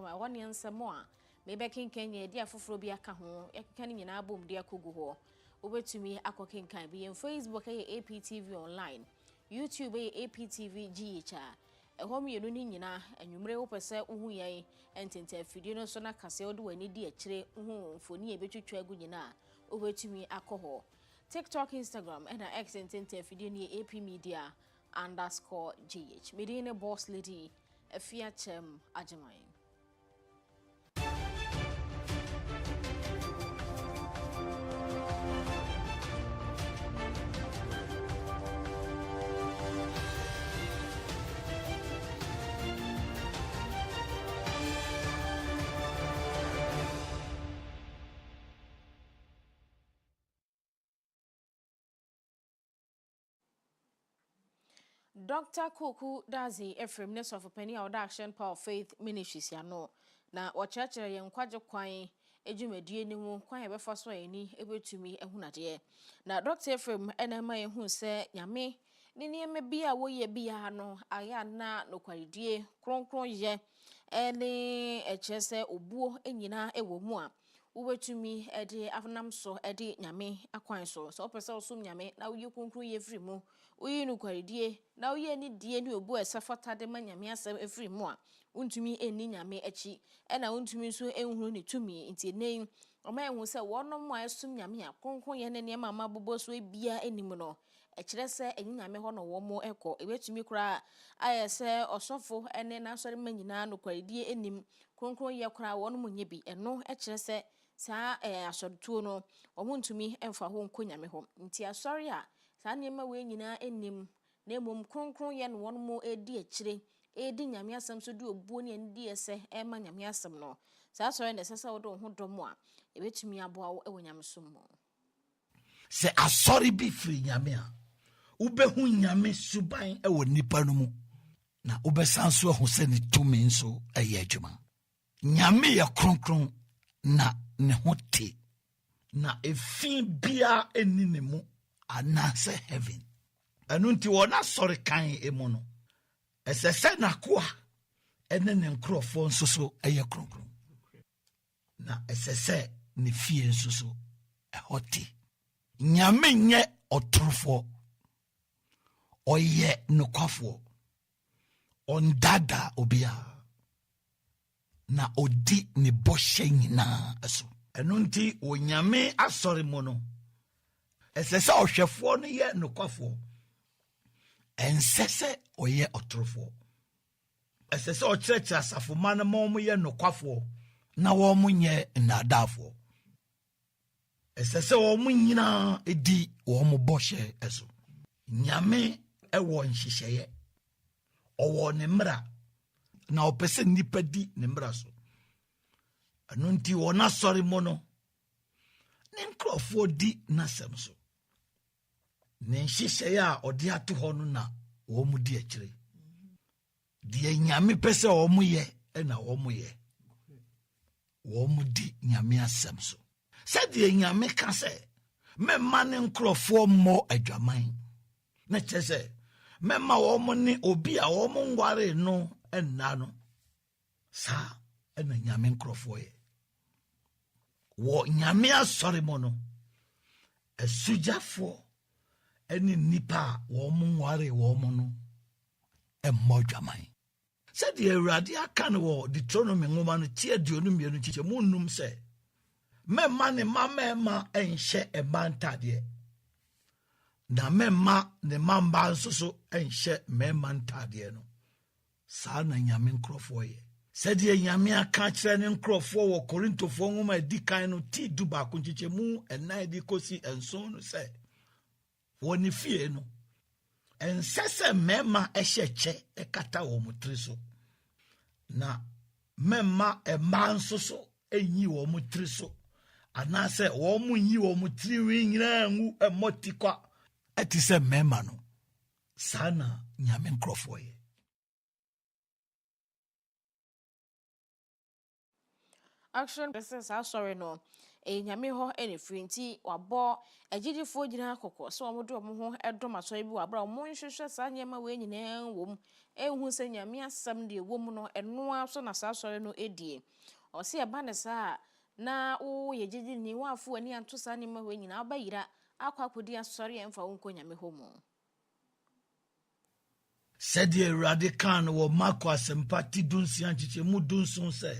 koma woni nsemo a mebe kenkenye dia foforo bi aka ho yakeka ni nyina abom dia kogu ho obetumi akokenkan bi en Facebook ye APTV online YouTube ye APTV GHR ehom yenu ni nyina anwumre wo pese uhu yan entente afidie no so na kase wo de wani di akire uhu mfoni ebetwetwa agu nyina obetumi akoho TikTok, Instagram, and X entente afidie ni AP Media _GH. Medine boss lady Afia Kyem Agyemang. Dr. Koku Dazi Ephraim Ness of Penny Out Action Power Faith Ministries ya no na wachachere ye nkwaje kwan ejumedie ni mu kwan ebefa so ani ebetumi ehunade na Dr. Ephraim enema ehun se nyame ni nieme bia wo ye bia no aya na nokwaredie kronkron ye ene echese obuo enyina ewo mu a ubetumi ede afnam so ede nyame akwan so opese osum nyame na uyi kunkun ye firi mu uyi nukwaredie na uyi ni die ni obu esafata de ma nyame asem efiri mu a untumi eni nyame achi ena untumi so enhuru ni tumi nti nei oma ehun se wono mu asum nyame a kunkun ye ne ma mabobo so ebia enim no ekire se enyi nyame ho no wo mo eko ebetumi kura ayese osofo ene na sori manyina nukwaredie enim kunkun ye kura wono mu nyebi eno ekire se sa asodutuo no omuntumi emfa ho nkonyame ho nti asori a sa niema we nyina enim na emom kronkron ye no won mo edi akire edi nyame asem so du obuo ne ndi ese ema nyame asem no sa asori na sesa wo do ho domo a ebetumi aboa wo ewo nyame som mo se asori bi firi nyame a ubehu nyame suban ewo nipa no mu na ubesanso ho se ne tumi nso eye adwuma nyame ye kronkron na ne hote na efin bia eni ne mu anase heaven anunti wona sori kan emu no esese na koa ene ne nkrofo nso so eye kronkron na esese ne fie nso so hote nyame nye otorofo oye nokwafo ondada obia na odi ne boshe nyina eso enunti onyame asori mo no esese ohwefo no ye nokwafo ensese oye otorofo esese ochreche asafo man mo ye nokwafo na wo mo nye nadafo esese wo mo nyina edi wo mo boshe eso nyame ewo nhihye owo ne mra na opese nipa di ne mra so anunti wona sori mo no ne nkrofo di nasem so ne nhihye a odi ato ho no na wo mu di akire die nyame pese wo mu ye na wo mu ye wo mu di nyame asem so se die nyame ka se memma ne nkrofo mo adwaman na chese memma wo mu ni obi a wo mu ngware no enna no sa ena nyame nkrofo ye wo nyame asori mo no esujafo eni nipa wo mu ngware wo mu no emmo dwaman se de awurade aka no wo Deuteronomy ngoma no tie aduonu mienu chiche munnum se memma ne mamema enhye ebantade na memma ne mamba nso so enhye memma ntade no sa na nyame nkrofo ye se de nyame aka kire ne nkrofo wo Korintofo ngoma di kan no ti du ba ko chiche mu enai di kosi enso no se woni fie no ensese memma ehyeche ekata wo mutri so na memma ema nso so enyi wo mutri so anase wo mu nyi wo mutri wi nyina ngu emotikwa etise memma no sana nyame nkrofo ye Action this sorry no. Nyame ho ene free nti wabɔ agyidifo gyina akɔkɔ so ɔmo de ɔmo ho ɛdom asɔre bi wabra ɔmo nhwehwɛ saa nyɛma we nyinaa wom ehu sɛ nyame asɛm de wom no ɛnoa so na saa asɔre no edie ɔse ɛba ne saa na wo yɛ gyidi ni wafo ani anto saa nyɛma we nyinaa abayira akɔ akɔdi asɔre ɛmfa wo nkɔ nyame ho mu sɛdeɛ awurade kan wɔ mako asɛmpa ti dunsia nkyekyɛ mu dunson sɛ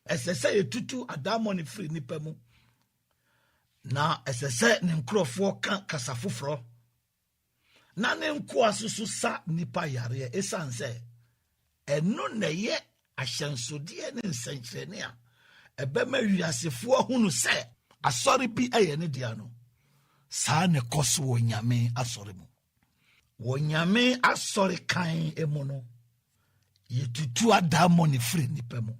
ɛsɛ sɛ yɛtutu adamɔ ne firi nipa mu na ɛsɛ sɛ ne nkurɔfoɔ ka kasa foforɔ na ne nkoa soso sa nipa yareɛ ɛsiane sɛ ɛno na ɛyɛ ahyɛnsodeɛ ne nsɛnkyerɛnne a ɛbɛma wiasefoɔ hunu sɛ asɔre bi ɛyɛ ne dea no saa ne kɔ so wɔ nyame asɔre mu wɔ nyame asɔre kan mu no yɛtutu adamɔ ne firi nipa mu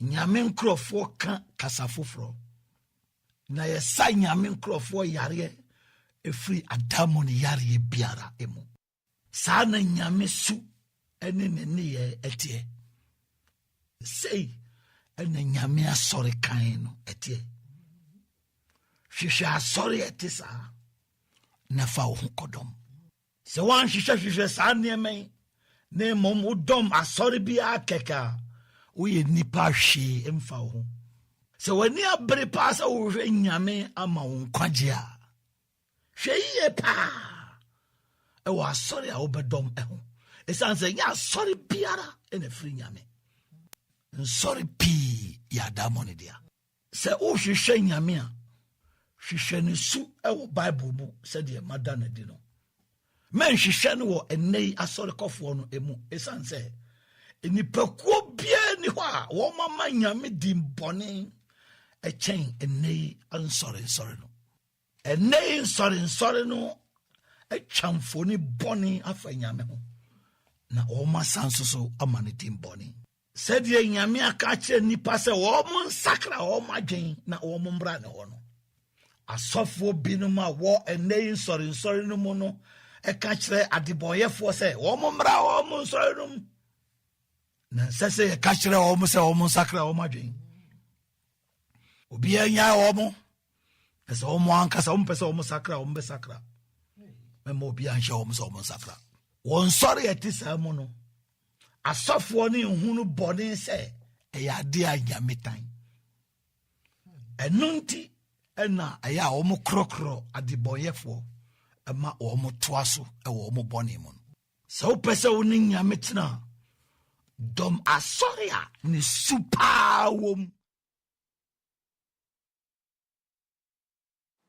nyame nkurɔfoɔ ka kasa foforɔ na yɛsa nyame nkurɔfoɔ yareɛ ɛfiri adamɔ ne yareɛ biara mu saa na nyame su ɛne ne nneyɛ ɛteɛ sei ɛna nyame asɔre kan no ɛteɛ hwehwɛ asɔre ɛte saa na fa wo ho kɔdɔm sɛ woanhwehwɛ saa nneɛma yi na mmom wodɔm asɔre biara kɛkɛ a woyɛ nipa hwee mfa wo ho sɛ w'ani abere paa sɛ wohwɛ nyame ama wo nkwagye a hwɛ yie paa ɛwɔ asɔre a wobɛdɔm ɛho ɛsiane sɛ nyɛ asɔre biara ɛna firi nyame nsɔre pii yɛ adamɔ ne dea sɛ wohwehwɛ nyame a hwehwɛ ne su ɛwɔ bible mu sɛdeɛ mada no di no manhwehwɛ no wɔ ɛnnɛ yi asɔre kɔfoɔ no mu ɛsiane sɛ nipakuo biara ni hɔ a wɔmama nyame di mbɔne ɛkyɛn ɛnnɛ yi nsɔre no ɛnnɛ yi nsɔre no atwa mfoni bɔne afa nyame ho na wɔma sa nso so ama ne di mbɔne sɛdeɛ nyame aka kyerɛ nnipa sɛ wɔmo nsakra wɔmo adwen na wɔmo mbra ne hɔ no asɔfoɔ binom a wɔ ɛnnɛ yi nsɔre no mu no ɛka kyerɛ adebɔnyɛfoɔ sɛ wɔmo mbra wɔmo nsɔre no mu na sɛ sɛ yɛka kyerɛ wɔmo sɛ wɔmo nsakra wɔmo adwen obiara nyaa wɔmo ɛsɛ wɔmo ankasa wɔmo pɛ sɛ wɔmo sakra wɔmo bɛsakra mɛma obiara nhyɛ wɔmo sɛ wɔmo nsakra wɔn nsɔre ɛte saa mu no asɔfoɔ ne nhunu bɔne sɛ ɛyɛ ade a nyame tan ɛno nti ɛna ɛyɛ a wɔmo korɔkorɔ adebɔnyɛfoɔ ɛma wɔmo toa so ɛwɔ wɔmo bɔne mu no sɛ wopɛ sɛ wo ne nyame tena dɔm asɔre a ne su paa wom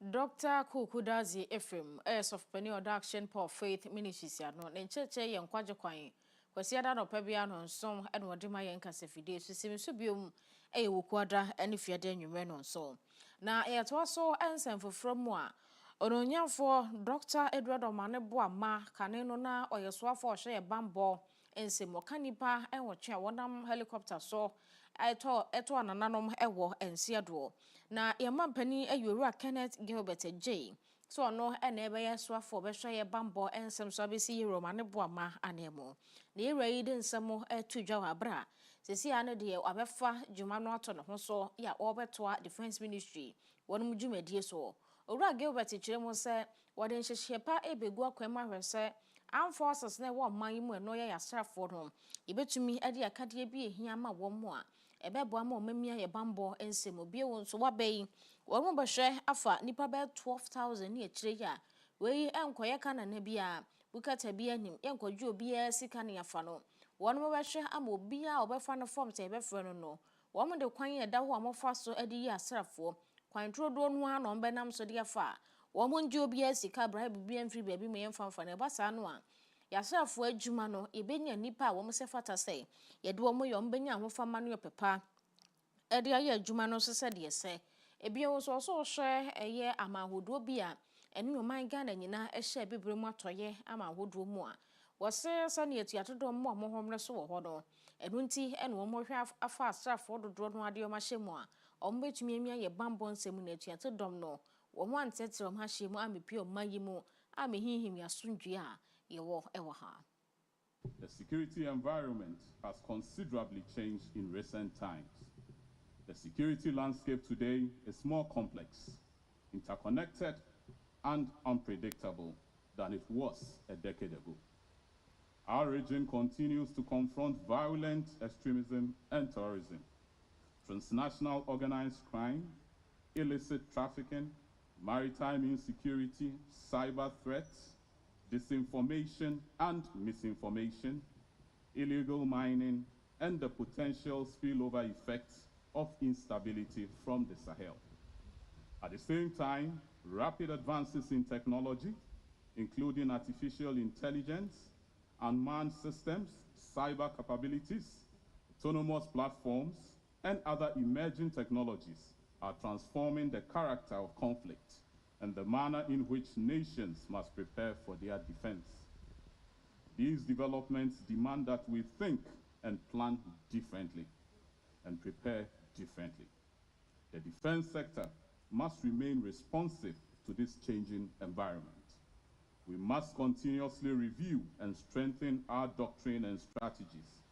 Dr. Kukudazi Ephraim, Sofpeni or Action Power Faith Ministries, no, then church and quadriquine. Kwasiada no Pebiano, some and Wadima Yankasefide, so seems to be a quadra and if you're then you ran on so. Now, it was so answer from moi. Ononya for Dr. Edward Omaneboa Ma, Canenona or your swafo share bambo, and some mokanipa and watch a one helicopter so. I told Eto and Nanom Ewo and Seadwo. Na Yaman Penny a Eura Kenneth Gilbert J. So no and never yaswa for Beshire Bambo and some Sabisi Romane Boama anemo. The raid some more to Jawa Bra. Sisi ane de Abefa Jumano Aton Hoso ya Obertoa Defense Ministry. One Mujume dear so. Ora Gilbert Chemo said, what in Shepa a begua quema say. Armed forces ne one my mu no ya yasra for him. Ibetumi ade akade bi ehia ma wo mo a ebeboa ma omamia ye bambo ensem obi won so wabai wo mo behwe afa nipa be 12,000 ne akire ya we enkoye kana na bia bukata bia nim enkodwe obi a sika ne yafa no wo mo behwe ama obi a obefa no form te ebefre no no wo mo de kwan ye da ho amofa so ade yi asrafo kwan trodo no a no benam so de yafa wo mo nje obi a sika bribe bia mfiri baabi me yemfa na basa no a yasrafo adwuma no ebenya nipa a wo mo se fata sei ye de wo mo yo mbenya ho fama no pepa e de aye adwuma no so se de se ebia wo so hwe eye amahodo bi a ene yo man Ghana nyina hye bebre mu atoye amahodo mu a wo se ne atuatodo mo mo homre so wo ho no enu nti ene wo mo hwe afa asrafo dodo no ade yo ma hye mu a o mo betumi amia ye bambo nsem na atuatodom no wo mo antetere o ma hye mu amepi o mayi mu amehihim yasundwe a The security environment has considerably changed in recent times. The security landscape today is more complex, interconnected, and unpredictable than it was a decade ago. Our region continues to confront violent extremism and terrorism, transnational organized crime, illicit trafficking, maritime insecurity, cyber threats, disinformation and misinformation, illegal mining, and the potential spillover effects of instability from the Sahel. At the same time, rapid advances in technology, including artificial intelligence, unmanned systems, cyber capabilities, autonomous platforms, and other emerging technologies are transforming the character of conflict and the manner in which nations must prepare for their defense. These developments demand that we think and plan differently and prepare differently. The defense sector must remain responsive to this changing environment. We must continuously review and strengthen our doctrine and strategies.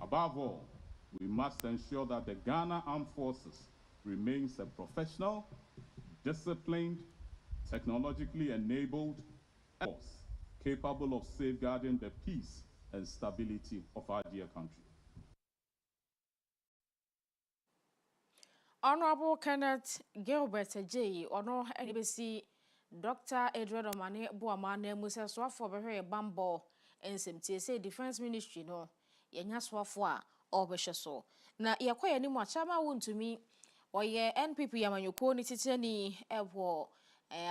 Above all, we must ensure that the Ghana Armed Forces remains a professional, disciplined, technologically enabled force capable of safeguarding the peace and stability of our dear country. Honorable Kenneth Gilbert J. Honor NBC Dr. Edward Omane Buamane Musa Swafo Behe Bambo and say Defense Ministry no Yenya Swafo or Beshaso. Na yakwaya ni mwachama wuntumi oye NPP yamanyuko ni titeni ewo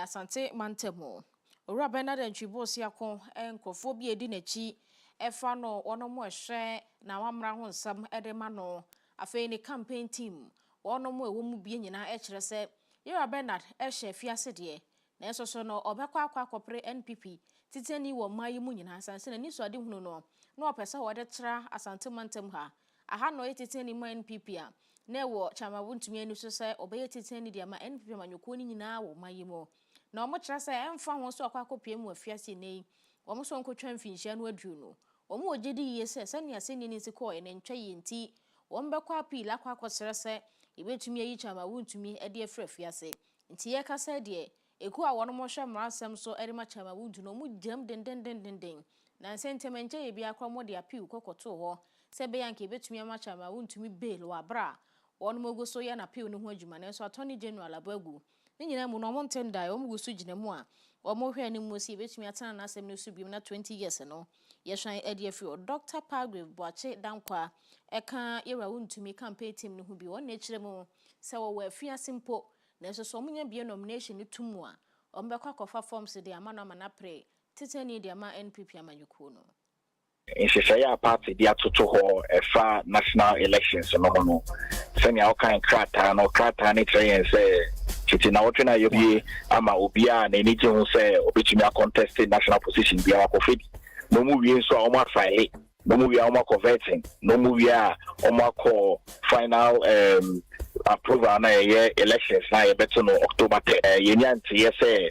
asante mantemo. Ora Bernard Nchibosi yakon enkofo bi edi nachi efa no ono mo ehwe na wamra ho nsam edema no afei ni campaign team ono mo ewo mu bie nyina ekire se Ora Bernard ehwe fiase de na eso no obekwa akopre NPP titeni wo mayi mu nyina sanse na niso ade hunu no na opesa wode tra asante mantem ha aha no titeni ma NPP a na wo chama wuntumi anu so se obeye titeni de ma NPP manyuko ni nyina wo mayi mo na omo kira se emfa ho so akopie mu afiase nei omo so nkotwa mfinhia no aduru no omo ogedi yese se ne aseni ni siko e ntwa yenti wombekwa appeal akosere se ibetumi ayi chama wuntumi ade afra afiase nti ye kasa de eku a wono mo hwe mrasem so ere ma chama wuntu no mu jam den na sentimente ye bia kwa mo de appeal kokoto ho se be yanke betumi ama chama wuntumi bail wa bra wono mo go so ya na appeal no ho adwuma na so attorney general abagu ni nyina mu no mo ntenda o mo go so gina mu a o mo hwe ani mu si betumi atana na asem no so bi na 20 years no ye hwan ade afi Dr. Palgrave Boache Dankwa eka yewa wuntumi campaign team no ho bi won na kire mu se wo wa afia simpo na so munya bia nomination ni tumu a ombekwa kofa forms de ama no mana pre titani de ama NPP amanyuko no Insisaya party dia toto ho efa national elections no no senya okan krata ne train say titi na wotwe na yobi ama obia na enije hu say obetumi a contest national position bia akofedi no mu wie so a o ma file no mu wie a o ma converting no mu wie a o ma call final approval na ye elections na ye beto no October 10 ye nyanti ye say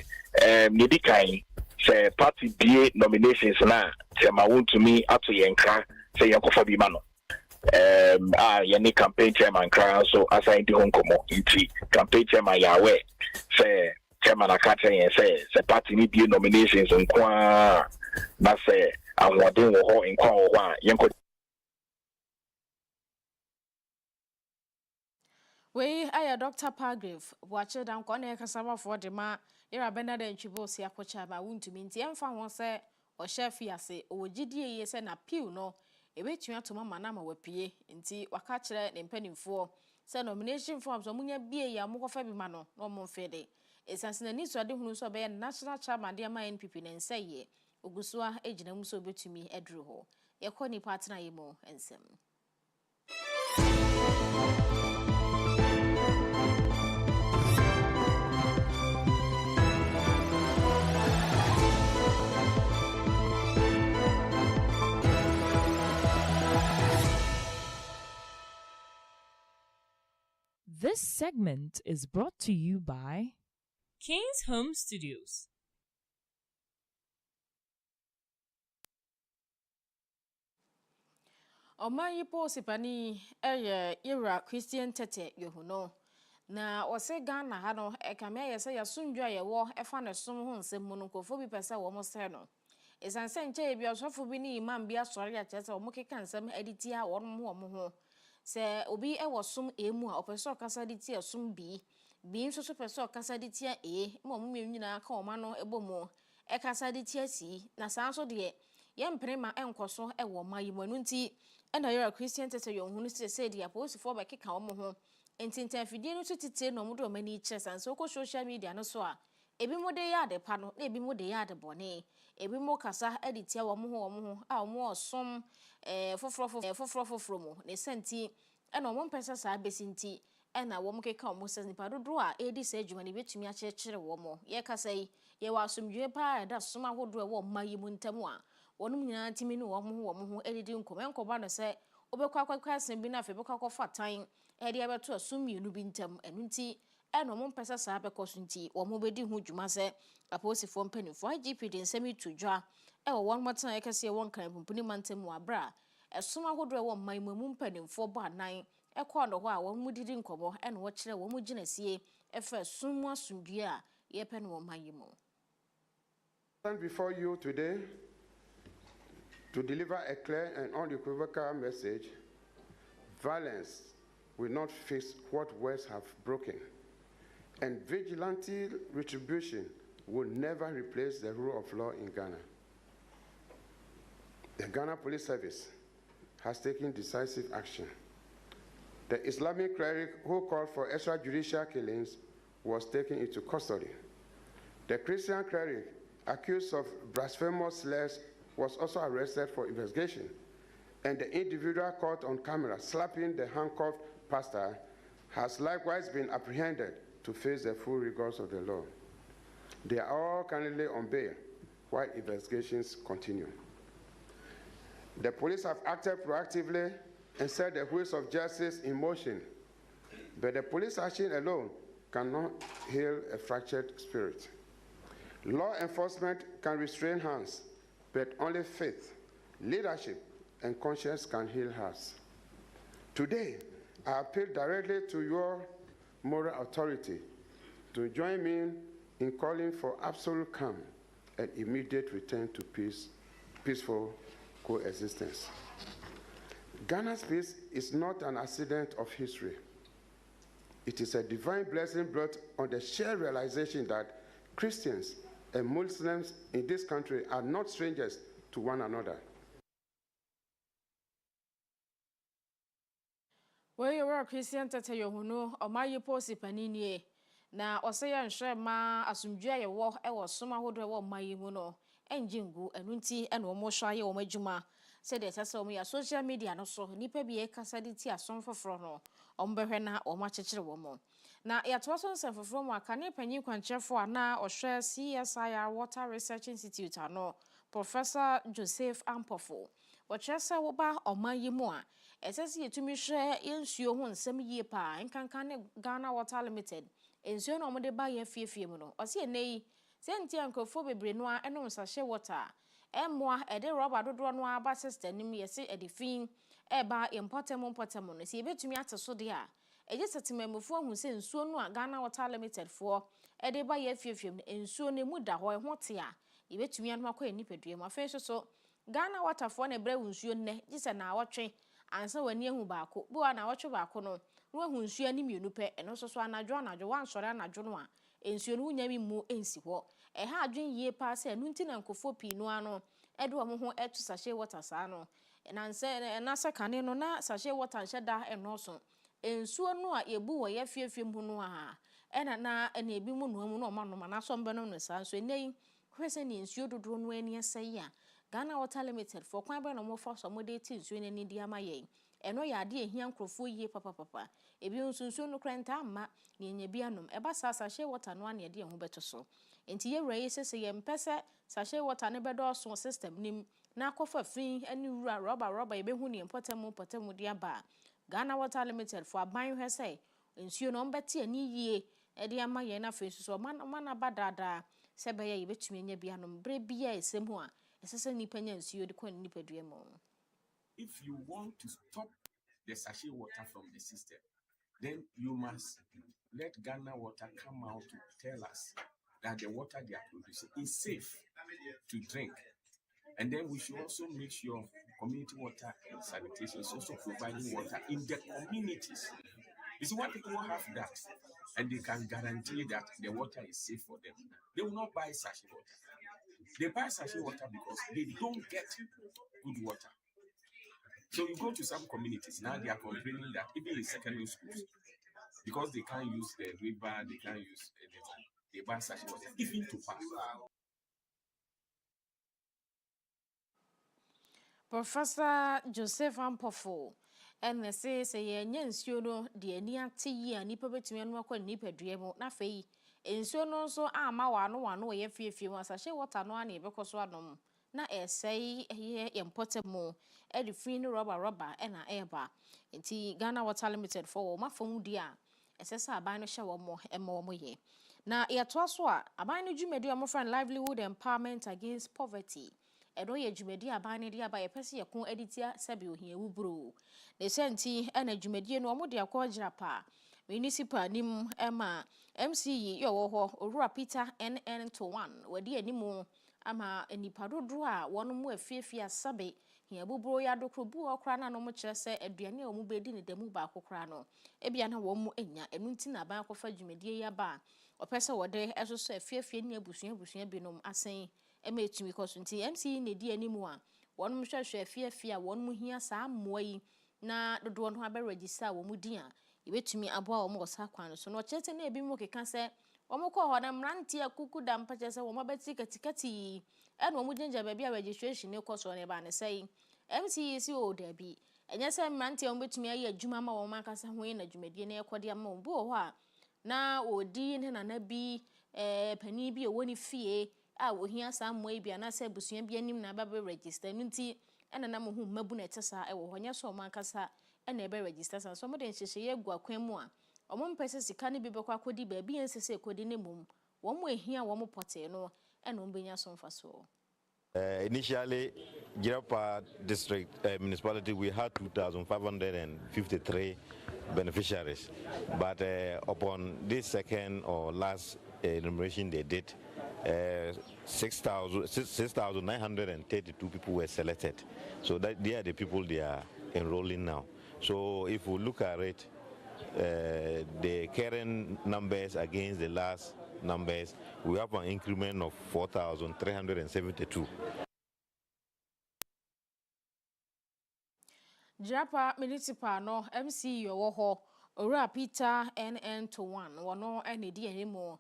nidikan say party BA nominations na tema want me ato yenka say yankofa bi ma no ye campaign chairman kra so assign the honkomo inti campaign chairman yawe say chairman akata yen say party ni BA nominations nkwa na say awodin wo ho nkwa wo a yenko we aya Dr. Palgrave Boache Dankwa na kasaba for de ma Ira Bernard Nchibosi akocha ba wuntumi nti emfa ho se o chef yase o gidie ye se na piu no ebetua to mama na ma wapie nti waka kire ne mpanimfo se nomination forms omunya bie ya mokofa bi ma no no momfede esanse na ni so ade hunu so be national chairman de ma NPP na nseye ogusua ejina mu so betumi edru ho yekoni partner yimo ensem. This segment is brought to you by King's Home Studios. Oman yipo sipani ira Christian tete yehuno. Na wose Ghana ha no ekame yesa yasundwa yewo efa ne som ho nsem mu no kofo bi pese wo mo se no. Esanse nche bi osofo bi ni imam bi asori a chese wo mo keka nsem editia wo mo ho. Se obi ewo som emu a opese okasa ditia som bi nso so pese okasa ditia mo nyina ka oma no ebomu ekasa ditia si na sanso de yemprema enkoso ewo mayimu anu nti ena yera Christian tete yohunu se dia posifo be keka wo mo ho entintan fidie no tutite no mo do mani kire sanso ko social media no so a ebi mo de ya de pa no na ebi mo de ya de bone ebi mo kasa editia wo mo ho a mo osom foforo mo ne senti ena mo mpesa sa besinti ena wo mo keka wo mo se nipa dodo a edi se adwuma ne betumi a kire wo mo ye kasa yi ye wa asomdwe pa da soma hodo e wo mayimu ntamu a wonum nyina ntimi ne wo mo ho edidi nkoba no se obekwa asem bi na afi bekwa fatan edi abeto asummienu bi ntam enunti eno mo mpesa sa bekoso nti wo mo bedi hu dwuma se aposifo mpanifo IGP de nsemi tudwa e wo won matan ekase won kan pumpuni mantam wa bra esoma hodo e wo maimamu mpanifo ba nan ekọ no ho a wo mo didi nkobo eno wo kire wo mo ginasie efa sumu asumdue a ye pe no wo mayimu. Stand before you today to deliver a clear and unequivocal message. Violence will not fix what words have broken, and vigilante retribution will never replace the rule of law in Ghana. The Ghana Police Service has taken decisive action. The Islamic cleric who called for extrajudicial killings was taken into custody. The Christian cleric accused of blasphemous slurs was also arrested for investigation, and the individual caught on camera slapping the handcuffed pastor has likewise been apprehended to face the full rigors of the law. They are all currently on bail while investigations continue. The police have acted proactively and set the wheels of justice in motion, but the police action alone cannot heal a fractured spirit. Law enforcement can restrain hands, but only faith, leadership, and conscience can heal hearts. Today, I appeal directly to your moral authority to join me in calling for absolute calm and immediate return to peaceful coexistence. Ghana's peace is not an accident of history. It is a divine blessing brought on the shared realization that Christians and Muslims in this country are not strangers to one another. We were Christian tete yohunu omayi posi panini na oseya nhwe ma asumdua ye wo e wo soma hodo e wo mayi mu no enjingu enunti ene omo hwaye wo madwuma se de tese omo ya social media no so nipa bi e kasa de ti asom foforo no ombehwe na omo akekere wo mo na ya to so nsem foforo mu aka ne panyin kwankyerefo na ohwe CSIR Water Research Institute ano Professor Joseph Ampofo wachese wo ba omayi mu a esese yetumi hwe yensuo ho nsem yie pa nkankan ne Ghana Water Limited ensuo na omode ba ye fiefie mu no ose enei senti ankofo bebre no a enom sahye water emmoa ede rubber dodo no aba system nim yese edifin eba importem no se betumi ateso de a eje setemamufo hu se nsuo no a Ghana Water Limited fo ede ba ye fiefie mu ensuo ne mu da ho ho te a ebetumi anoma kwa nipadua mu afen so Ghana Water fo na bre nsuo nne gise na awotwe ansa wani ehu baako bo na awotwe baako no hu nsuo ani mienu pe eno so anadwo wan sore anadwo no a ensuo no nyami mu ensi ho ha adwen yie pa se enu nti na nkofo pi no ano edo mo ho etu sahye water saa no na nse na sekane no na sahye water nhyeda enoso ensuo no a yebu wo ye fiefie mu no a na ebi mu no mu no ma no na so mbeno no saa so enei kwese ni ensuo dodo no ani asai a Ghana Water Limited for kwan be no mo fa so mo de ti nsuo ni di amaye eno ya ade ehia nkrofo yie papa ebi nsunsuo no krenta amma ne nya bi anom eba sahye water no ane de ho beto so enti ye wura yesese ye mpese sahye water ne bedo so system nim na akofa fin ani wura rubber ebe hu ne potem de aba Ghana Water Limited for aban hwese nsuo no mbete ani yie e de amaye na fe so mana badada se be ye betumi nya bi anom bre bia esem ho a esese nipa nya nsuo de kwa nipadua mu. if you want to stop the sachet water from the system, then you must let Ghana Water come out to tell us that the water they are producing is safe to drink. And then we should also make sure community water and sanitation is also providing water in the communities. You see, when people have that and they can guarantee that the water is safe for them, they will not buy sachet water. They buy sachet water because they don't get good water. So you go to some communities, now they are complaining that even in secondary schools, because they can't use the river, they can't use anything, they buy sachet water, even to pass. Professor Joseph Ampofo and say yenye nsuo no de ani ate yi a nipa betumi anu akwa nipa dua mu na fei nsuo no so ama wano ye fiefie mu asahye water no ana ebekoso adom na esei ye important e de free no rubber na eba enti Ghana Water Limited for mafom di a esesa aban no hye wo mo ye na ye to so a aban no dwumedi o mo friend livelihood empowerment against poverty edo ye dwumedi aban ne dia ba ye pese ye kon editia sabe ohia wubro ne senti na dwumedi no mo de akwa pa municipal nim ema MCE yo wo ho Owura Peter NN to 1 wadi animu ama enipa dodo a wono mu afiefia sabe hia bubro ya dokrobu okra na no mo kire se aduane a wo mu bedi ne demu ba akokra no ebia na wo mu enya enu nti na ban akofa dwumedi ya ba opese wode esoso afiefia ni abusua binom asen emetumi koso nti MCE ne di animu a wono mo hwehwe afiefia wono mu hia saa moyi na dodo no aba register wo mu din a ibetumi aboa wo mo osa kwan so no chete na ebi mo keka se wo mo ko ho na mranti akuku da mpache se wo mo beti katikati e no mo ginja ba bia registration ne koso ne ba ne sei MCE si o da bi enye se mranti wo betumi ayi adwuma ma wo makasa ho na dwumadie na ekode ama wo bo ho a na odi ne na bi pani bi woni fie a wo hia sa moyi bia na se busua bia nim na ba register nti ena na mo hu mabu na etesa e wo ho nya so makasa ena ebe register so mo de nhyehyɛ ye gu akwan mu a omo mpese sika ne bi bekwa akodi ba bi ensese ekodi ne mum wo mo ehia wo mo pote no ena wo benya so mfa so. Initially, Girapa District Municipality, we had 2,553 beneficiaries. But upon this second or last enumeration they did, 6,932 people were selected. So that they are the people they are enrolling now. So if we look at it, the current numbers against the last numbers, we have an increment of 4,372. Japa municipal no MC yo ho Owura Peter NN to 1 wono ene di enemo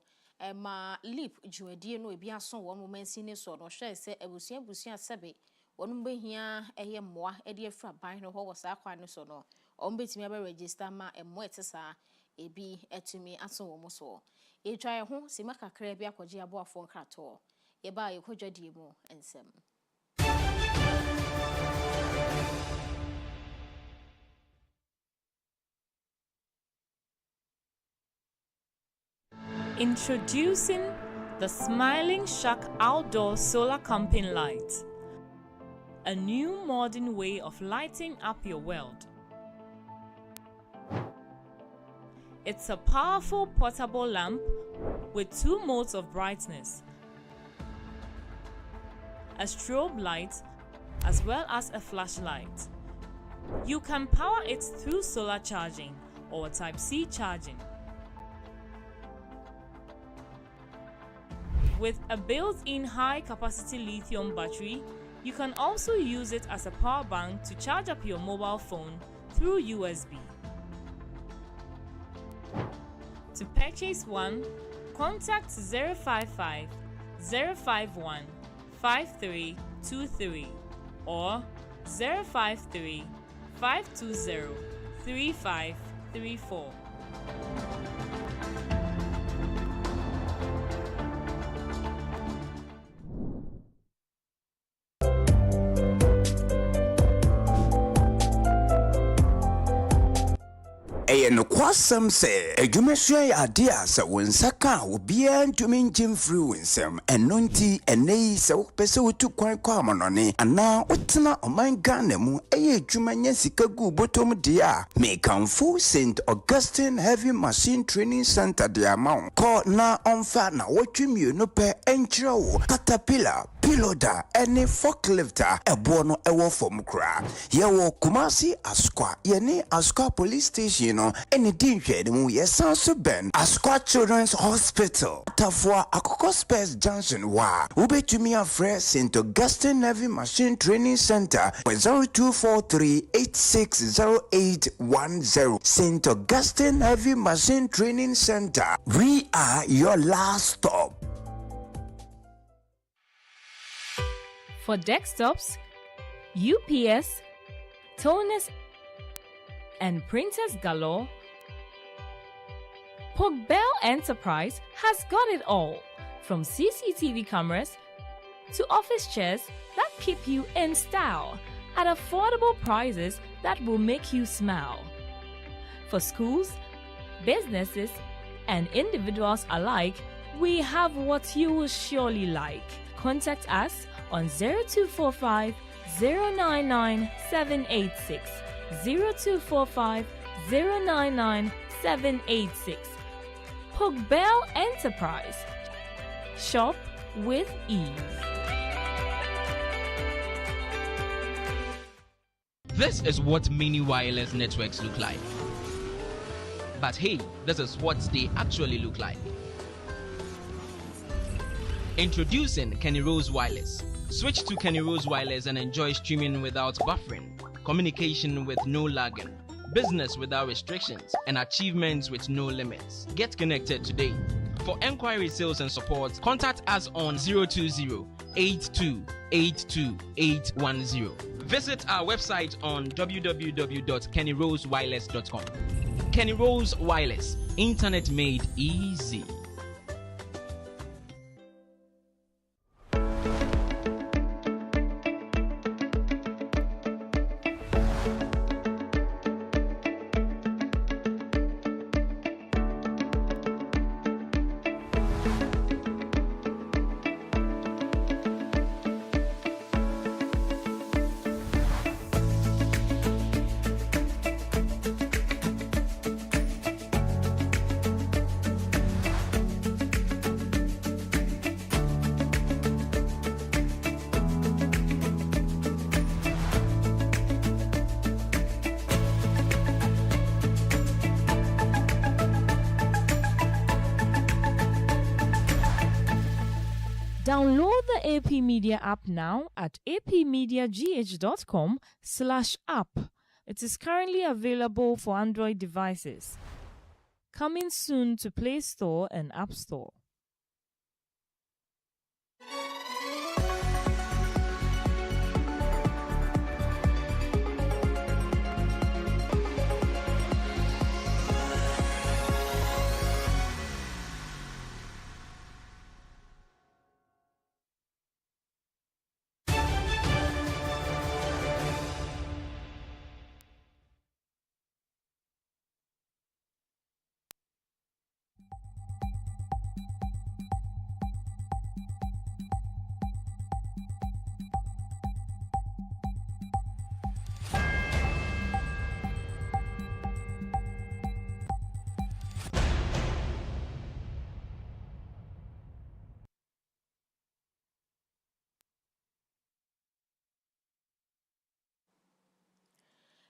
ma lip dwuadie no ebi aso wo mo mansi ne so no hwe se abusua sebe wono behia eye mmoa e de afra ban no ho wo sa kwa ne so no ombetimi aba register ma emmo etesa ebi etumi aso wo mo so etwa ho sima kakra bi akwaje aboafo nkrato ye ba ye kwadwadie mu ensem. Introducing the Smiling Shack Outdoor Solar Camping Light, a new modern way of lighting up your world. It's a powerful portable lamp with 2 modes of brightness, a strobe light as well as a flashlight. You can power it through solar charging or Type-C charging. With a built-in high-capacity lithium battery, you can also use it as a power bank to charge up your mobile phone through USB. To purchase one, contact 055 051 5323 or 053 520 3534. ɛyɛ no kwasɛm sɛ adwumasua yɛ ade a sɛ wo nsa ka a obiara ntumi ngye mfiri wo nsɛm ɛno nti ɛnɛ yi sɛ wopɛ sɛ wotu kwan kɔ amanɔne anaa wotena ɔman Ghana mu ɛyɛ adwuma nyɛ sika gu bottom deɛ a mekamfo St. Augustine Heavy Machine Training Center de ama wo kɔ na ɔmfa na wɔtwe mmienu pɛ ɛnkyerɛ wo caterpillar piloda ɛne forklifter ɛboɔ no ɛwɔ fam koraa yɛwɔ Kumasi Asukwa yɛne Asukwa Police Station no ɛne di nhwɛ mu yɛsan so bɛn Asukwa Children's Hospital tafoa Akoko Spares Junction wa wobɛtumi afrɛ St. Augustine Heavy Machine Training Center 0243860810 St. Augustine Heavy Machine Training Center. We are your last stop. For desktops, UPS, toners, and printers galore, Pogbell Enterprise has got it all, from CCTV cameras to office chairs that keep you in style at affordable prices that will make you smile. For schools, businesses, and individuals alike, we have what you will surely like. Contact us on 0245 099 786, 0245 099 786. Pogbell Enterprise. Shop with ease. This is what mini wireless networks look like. But hey, this is what they actually look like. Introducing Kenny Rose Wireless. Switch to Kenny Rose Wireless and enjoy streaming without buffering, communication with no lagging, business without restrictions, and achievements with no limits. Get connected today. For enquiry, sales, and support, contact us on 020-8282-810. Visit our website on www.kennyrosewireless.com. Kenny Rose Wireless, internet made easy. Download the AP Media app now at apmediagh.com/app. It is currently available for Android devices. Coming soon to Play Store and App Store.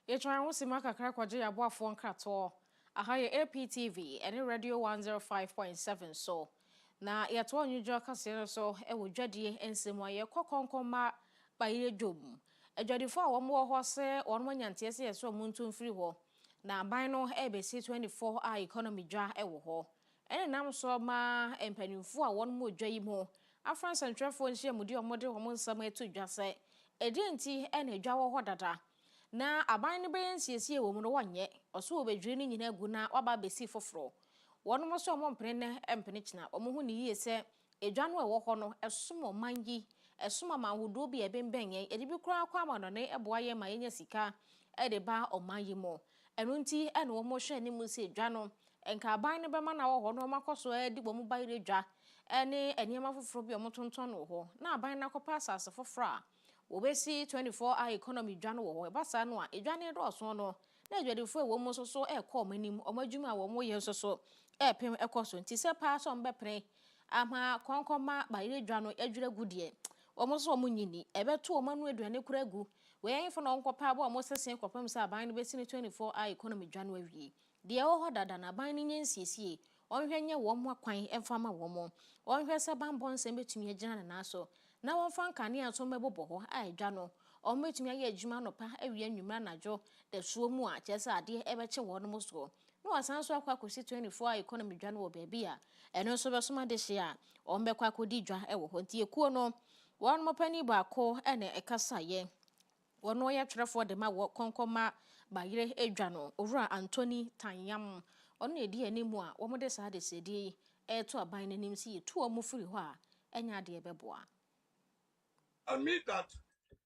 Ye try won sima kakra kwaje yaboafo nkrato aha ye APTV ene radio 105.7 so na ye to onwujo kase so e wo dwade ensemu ye kokonkoma ba ye dwom adwadefo a wo mo ho se won nyante se ye so muntu mfiri ho na ban no e be si 24 a economy dwa e wo ho ene nam so ma empanimfo a won mo dwa yi mo afran centralfo nhia mudi omode ho nsam etu dwa se edenti ene dwa wo ho dada na aban ne beyen siesie wo mu no wonye oso obedwire ni nyina gu na waba besi foforo wono mo so omompene ne empene kina omo hu ni yie se edwa no ewo ho no esomo mangi esoma mahudo bi ebembenye edi bi kura kwa ma no ne eboa ye ma yenya sika ede ba omanyi mo eno nti ene wo mo hwe ni mu se dwa no enka aban ne bema na wo ho no makoso edi bo mu bayire dwa ene eniema foforo bi omotonton no ho na aban na kopa asase foforo a obesi 24-hour economy dwa no wo ebasa no a edwa ne do so no na edwadefo ewo mu so so ekọ manim omadwuma wo mo ye so so epem ekoso nti se pa so mbepre ama konkoma bayire dwa no edwira gudie omo so omo nyini ebeto omanu aduane kura gu we fo no nkopa ba omo sesen kopam se aban no besi 24-hour economy dwa no awie de ho dada na aban no nyensiesie onhwenye wo mo kwan emfama wo mo onhwe se bambon nsem betumi agina na so na won fa nkane aso mebobo ho a edwa no omo betumi aye adwuma no pa awie anwumra najo de suo mu a chese ade ebeche wo no mo so no wasan so akwa kosi 24-hour economy dwa no wo baabi a eno so besoma de hye a ombekwa kodi dwa ewo ho nti ekuo no won mo pani ba ko ene ekasa ye wono ye twerefo de ma wo konkoma bayire edwa no owura Anthony Tanyam ono edi animu a wo mo de sa de sedi eto aban nanim si yetu omo firi ho a enya de ebeboa. Admit that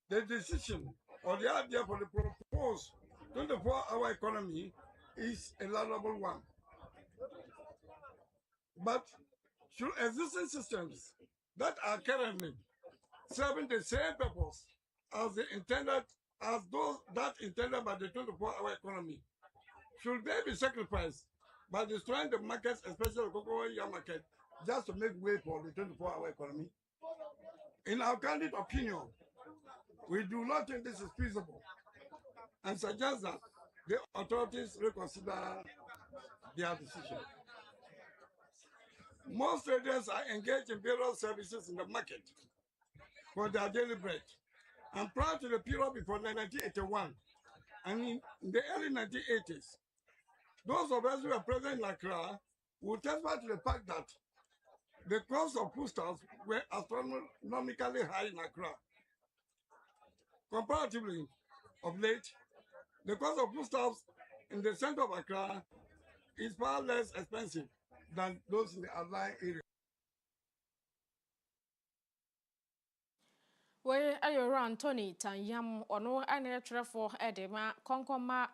the decision or the idea for the proposed 24-hour economy is a laudable one. But should existing systems that are currently serving the same purpose as those that intended by the 24-hour economy, should they be sacrificed by destroying the markets, especially the cocoa yam market, just to make way for the 24-hour economy? In our candid opinion, we do not think this is feasible and suggest that the authorities reconsider their decision. Most traders are engaged in various services in the market for their daily bread. And prior to the period before 1981 and in the early 1980s, those of us who were present in Accra will testify to the fact that the cost of foodstuffs were astronomically high in Accra. Comparatively, of late, the cost of foodstuffs in the center of Accra is far less expensive than those in the outlying area. We ayo Anthony Tanyam ono ane twerefo edema konkoma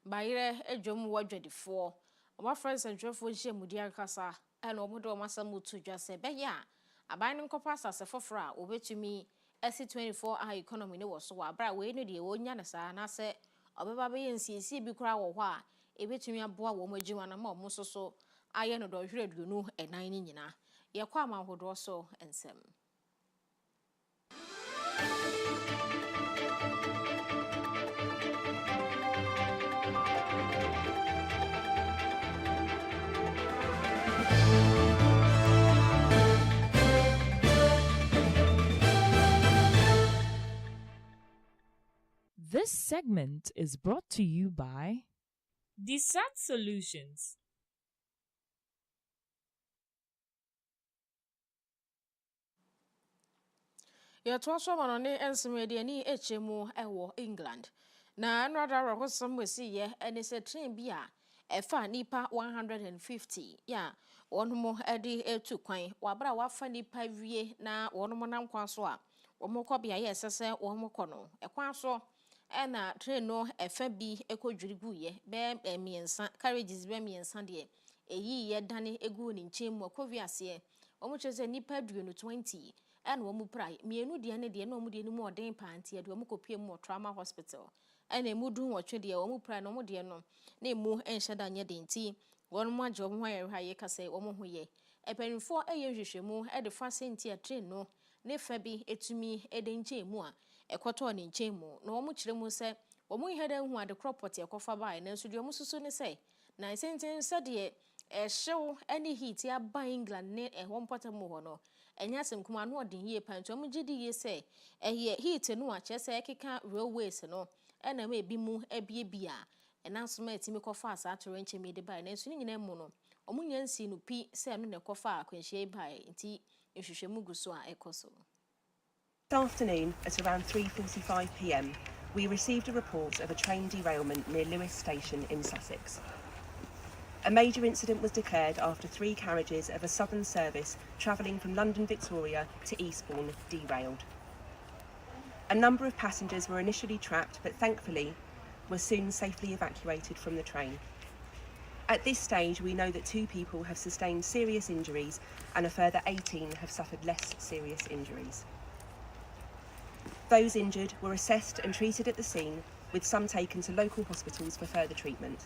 bayire edwom wadwadifo oba friends edwefo hyemudi akasa ene omodo omasam tu dwase beya aban nkopa asase foforo a obetumi esi 24-hour economy ne wo so wa bra we no de wonya na sa na se obeba be yensiesi bi kura wo ho a ebetumi aboa wo magima na ma omo so aye no do hwereduonu enan ni nyina ye kwa amahodo so ensem. This segment is brought to you by Desert Solutions. Ya twaso manone ensemede ni echemu ewo England na another rohosam wesi ye ene se train bi a efa nipa 150 ya wonomo edi etu kwan wabra wafa nipa wie na wonomo nam kwan so a womo bia ye sese womo kono ekwan so ena train no efa bi ekodwirigu ye be miensa carriages be miensa de eyi ye dane egu ni nchemu akoviase womo cheze nipa 20 and womu pray mienu de ne de no mu de ni mu oden panti de womu kopie mu trauma hospital and emudu wotwe de womu pray no mu de no na emu enhyeda nya de nti wonu mu agye womu haye haye kase womu hoye epenfo eye hwehwemu e de fa senti a train no ne fa bi etumi e de nchemu a ekoto ne nchemu no womu kire mu se womu heda hu ade cropot ekofa bai na nso de womu susu ne se na senti se de ehyew any heat ya ba England ne ehwo mpotemu ho no enya sem kuma no odin ye panto mu gidi ye se eye heat no a chese ekeka railways no ena ma ebi mu ebiebia enanso ma etimi kofa asa atoro nche me de bai na nso nyina mu no omunya nsi no pi se no ne kofa akwanhie bai nti ehwehwemu guso a ekoso. This afternoon at around 3:45 p.m. we received a report of a train derailment near Lewes Station in Sussex. A major incident was declared after 3 carriages of a southern service travelling from London Victoria to Eastbourne derailed. A number of passengers were initially trapped, but thankfully were soon safely evacuated from the train. At this stage, we know that 2 people have sustained serious injuries and a further 18 have suffered less serious injuries. Those injured were assessed and treated at the scene, with some taken to local hospitals for further treatment.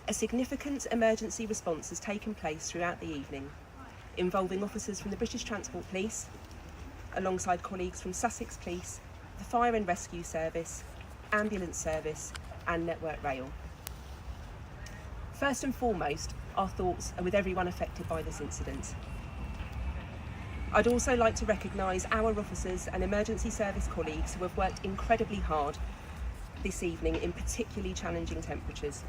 A significant emergency response has taken place throughout the evening, involving officers from the British Transport Police, alongside colleagues from Sussex Police, the Fire and Rescue Service, Ambulance Service and Network Rail. First and foremost, our thoughts are with everyone affected by this incident. I'd also like to recognise our officers and emergency service colleagues who have worked incredibly hard this evening in particularly challenging temperatures.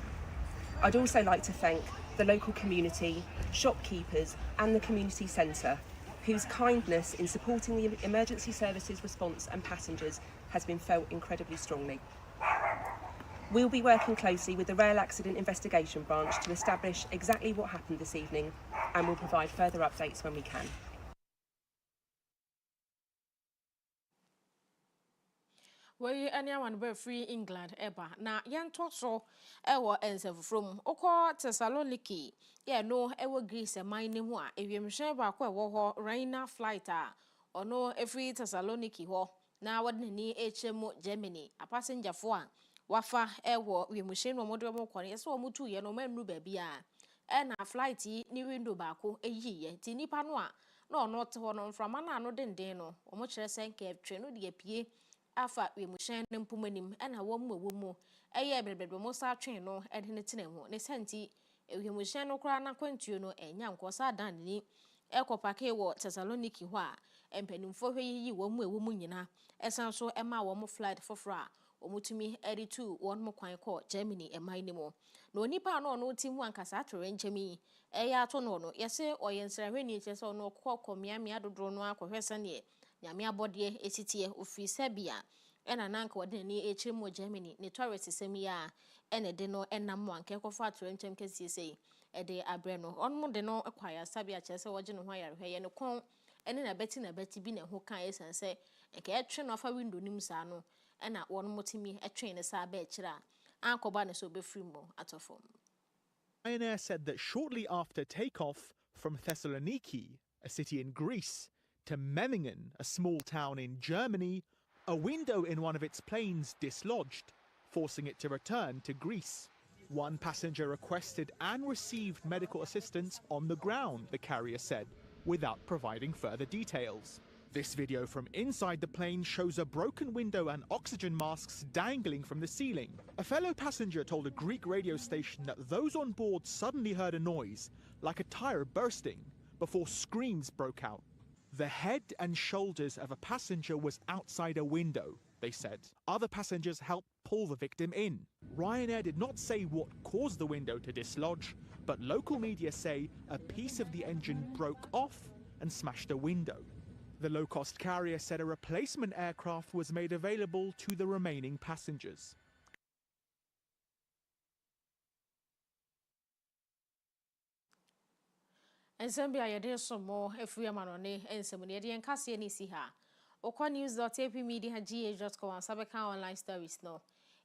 I'd also like to thank the local community, shopkeepers and the community centre, whose kindness in supporting the emergency services response and passengers has been felt incredibly strongly. We'll be working closely with the Rail Accident Investigation Branch to establish exactly what happened this evening, and we'll provide further updates when we can. We anyone be free England eba na yanto so ewo ensefu from oko Thessaloniki ye no ewo Greece man ne mu a ewiemhwe ba ko ewo ho Rainer flight a ono every Thessaloniki ho na wadne ni echemu Germany a passenger fo a wafa ewo wiemhwe no modo mo kwon yeso o mutu ye no manu ba bia e na flight ni window ba ko eyiye ti nipa no a na ono te ho no mframa na no denden no o mo kire senke twe no de pie afa wiemhwe ne mpomanim e na wo mu eye bebrebe mo sa twen no e de ne tene ho ne senti wiemhwe no kra na kwantuo no enya nkosa dan ni ekopake wo Thessaloniki ho a empanimfo hweyi wo mu nyina esan so ema wo mo flight fofora omutumi editu won mo kwan ko Germany eman ni mo na onipa no no timu ankasa atore nchemi eya to no no yese oyensrahweni chese no kokomia dodro no akohwese ne nyame abode esitie ofiri Serbia ena nanka wode ni echirimo Germany ne tourist semia ene de no enam anke kofa atore nchem kesi sei ede abre no onmo de no kwaya Serbia chese woje no ho ayarehwe ne kon ene na beti bi ne ho kan esense nke etwe no afa window nim sa no ena won motimi etwe ne sa ba ekira ankoba ne so be free mo atofom. Ryanair said that shortly after takeoff from Thessaloniki, a city in Greece, to Memmingen, a small town in Germany, a window in one of its planes dislodged, forcing it to return to Greece. One passenger requested and received medical assistance on the ground, the carrier said, without providing further details. This video from inside the plane shows a broken window and oxygen masks dangling from the ceiling. A fellow passenger told a Greek radio station that those on board suddenly heard a noise, like a tire bursting, before screams broke out. The head and shoulders of a passenger was outside a window, they said. Other passengers helped pull the victim in. Ryanair did not say what caused the window to dislodge, but local media say a piece of the engine broke off and smashed a window. The low-cost carrier said a replacement aircraft was made available to the remaining passengers. Ensembia yede somo efria manone ensemune yede enkase ni si ha. Okwa news.apmedia.gh.com ansabeka online stories no.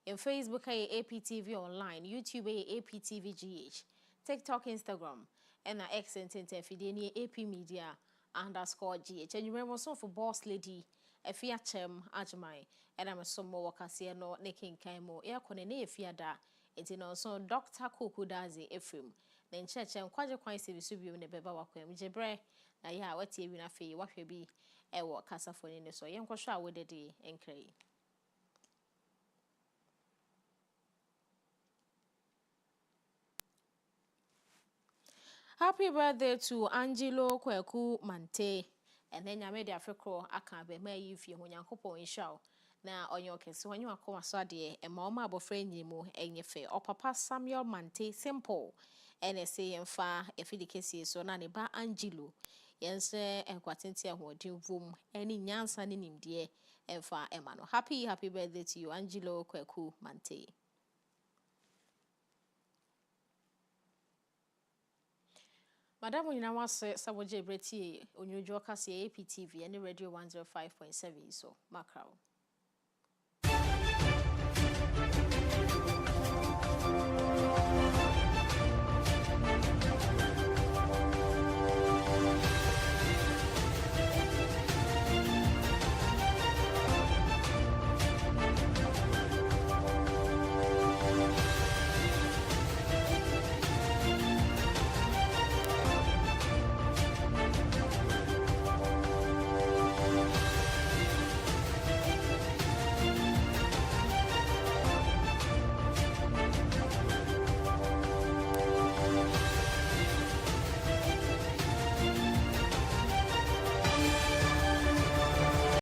In Facebook APTV online, YouTube APTVGH, TikTok, Instagram, and X and Fideni APmedia_GH. And you remember so for boss lady Afia Kyem Agyemang, and I'm a somo wakasiya no nekin Kyem ya konene Afia da. Enti no so Dr. Kukudazi Ephraim. Na ncheche nkwaje kwan service bi ne beba wakwam jebre na ya watie wi na fe wahwe bi ewo kasafoni ne so yenkwohwe a wodede enkrai. Happy birthday to Angelo Kweku Mante. And then nyame de afekro aka be ma yi fie ho Nyankopon nhwa na onyo kese wanyu akoma so ade e ma o ma abofra nyimu enyefe o papa Samuel Mante simple ene se yemfa efidi kese so na ne ba Angelo yense enkwatenti ahodi vom eni nyansa ne nimde emfa ema no. Happy birthday to you Angelo Kweku Mante. Madam Nyina wase saboje breti onyojo kase APTV and Radio 105.7 so Macau.